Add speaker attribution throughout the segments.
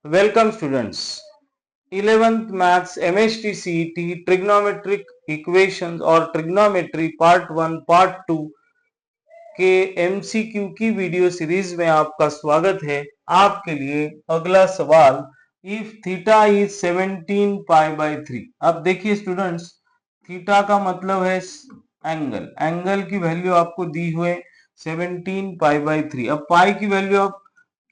Speaker 1: Welcome students. 11th Maths MHT CET Trigonometric Equations और Trigonometry Part 1 Part 2 के MCQ की video series में आपका स्वागत है। आपके लिए अगला सवाल, if theta is 17 pi by 3। अब देखिए स्टूडेंट्स, थीटा का मतलब है एंगल की वैल्यू आपको दी हुए 17 पाई बाई 3। अब पाई की वैल्यू आप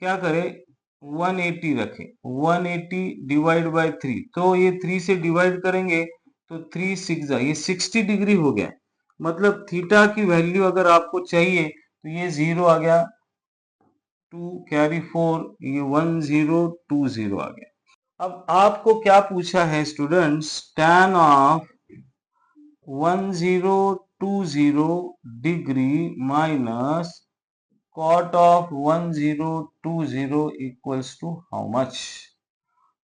Speaker 1: क्या करें, 180 रखें, 180 डिवाइड बाय 3, तो ये 3 से डिवाइड करेंगे तो 3 6 ये 60 डिग्री हो गया। मतलब थीटा की वैल्यू अगर आपको चाहिए तो ये 0 आ गया, 2 कैरी 4, ये 1020 आ गया। अब आपको क्या पूछा है students, tan of 1020 degree minus cot of 1020 equals to how much।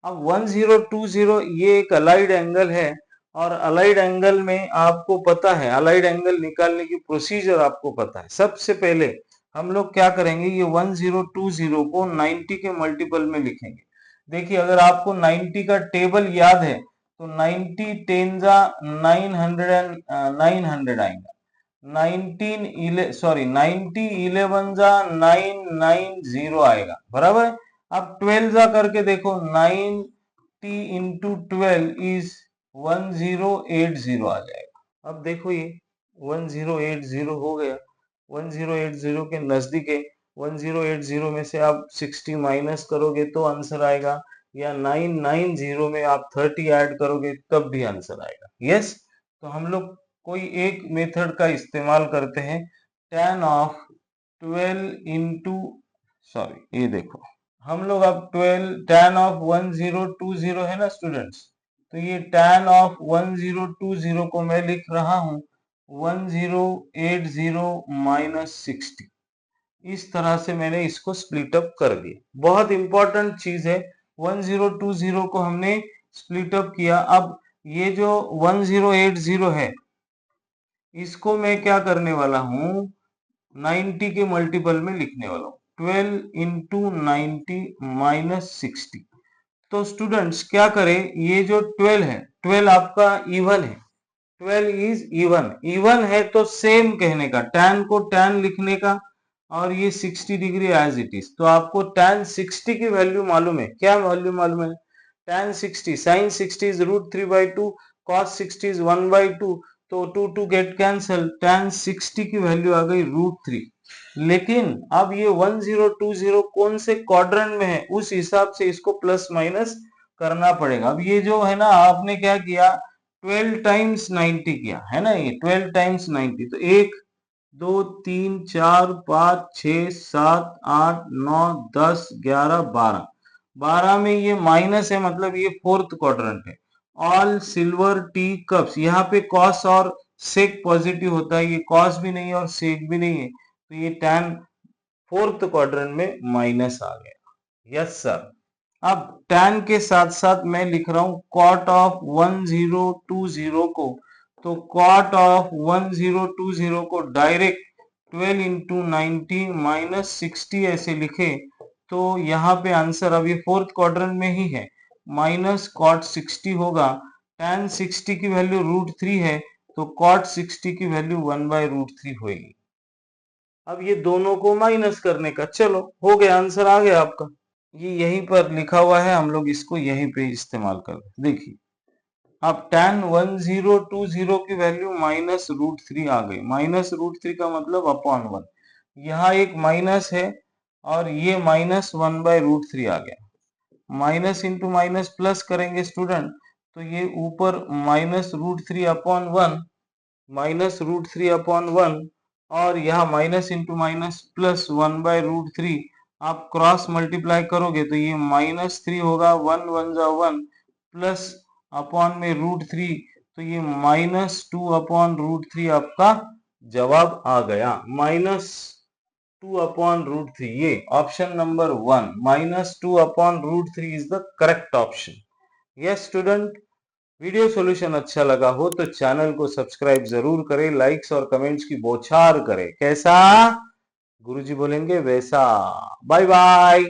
Speaker 1: अब 1020 ये एक अलाइड एंगल है और अलाइड एंगल में आपको पता है, अलाइड एंगल निकालने की प्रोसीजर आपको पता है। सबसे पहले हम लोग क्या करेंगे, ये 1020 को 90 के मल्टीपल में लिखेंगे। देखिए अगर आपको 90 का टेबल याद है तो 90 10 जा 900 आएगा, 90 11 जा 990 आएगा, बराबर है। अब 12 जा करके देखो, 90 इंटू 12 इज 1080 आ जाएगा। अब देखो ये 1080 हो गया, 1080 के नजदीक है। 1080 में से आप 60 माइनस करोगे तो आंसर आएगा, या 990 में आप 30 ऐड करोगे तब भी आंसर आएगा। यस, तो हम लोग कोई एक मेथड का इस्तेमाल करते हैं। tan ऑफ 12 इंटू सॉरी ये देखो, हम लोग अब 12 tan ऑफ 1020 है ना स्टूडेंट्स, तो ये tan ऑफ 1020 को मैं लिख रहा हूं 1080 माइनस 60। इस तरह से मैंने इसको स्प्लिट अप कर दिया। बहुत इंपॉर्टेंट चीज है, 1020 को हमने स्प्लिट अप किया। अब ये जो 1080 है इसको मैं क्या करने वाला हूं, 90 के मल्टीपल में लिखने वाला हूं, 12 इंटू 90 माइनस 60। तो स्टूडेंट्स क्या करें, ये जो 12 है, 12 आपका इवन है, 12 इज इवन, इवन है तो सेम कहने का, tan को tan लिखने का, और ये 60 डिग्री एज इट इज। तो आपको tan 60 की वैल्यू मालूम है, क्या वैल्यू मालूम है, tan 60 sin 60 is √3/2, cos 60 is 1/2, तो 2 गेट कैंसल, tan 60 की वैल्यू आ गई √3। लेकिन अब ये 1020 कौन से क्वाड्रेंट में है उस हिसाब से इसको प्लस माइनस करना पड़ेगा। अब ये जो है ना, आपने क्या किया, 12 टाइम्स 90 किया है ना, ये 12 टाइम्स 90, तो 1 2 3 4 5 6 7 8 9 10 11 12, 12 में ये माइनस है, मतलब ये फोर्थ क्वाड्रेंट है। ऑल सिल्वर टी कप्स, यहाँ पे कॉस और सेक पॉजिटिव होता है, ये कॉस भी नहीं और सेक भी नहीं है, तो ये tan फोर्थ क्वाड्रेंट में माइनस आ गया। Yes sir. अब tan के साथ साथ मैं लिख रहा हूं cot ऑफ 1020 को, तो cot ऑफ 1020 को डायरेक्ट 12 इंटू 90 माइनस 60 ऐसे लिखे तो यहाँ पे आंसर, अब ये फोर्थ क्वाड्रेंट में ही है, माइनस cot 60 होगा। tan 60 की वैल्यू √3 है, तो cot 60 की वैल्यू 1/√3 होगी। अब ये दोनों को माइनस करने का, चलो हो गया, आंसर आ गया आपका। ये यहीं पर लिखा हुआ है, हम लोग इसको यहीं पे इस्तेमाल कर रहे हैं। देखिए अब tan 1020 की वैल्यू माइनस √3 आ गई, माइनस √3 का मतलब अपॉन 1, यहाँ एक माइनस है और ये माइनस 1/√3 आ गया। माइनस इंटू माइनस प्लस करेंगे स्टूडेंट, तो ये ऊपर माइनस √3 अपॉन 1, माइनस √3 अपॉन 1, और यहाँ माइनस इंटू माइनस प्लस 1/√3, आप क्रॉस मल्टीप्लाई करोगे तो ये -3 होगा, 1 1 जा 1, प्लस अपॉन में √3, तो ये -2 अपॉन √3 आपका जवाब आ गया, -2 अपॉन √3। ये option number 1, -2 upon √3 is the correct option. Yes student, video solution अच्छा लगा हो तो चैनल को सब्सक्राइब जरूर करें, लाइक्स और कमेंट्स की बौछार करें। कैसा गुरुजी बोलेंगे वैसा। Bye bye.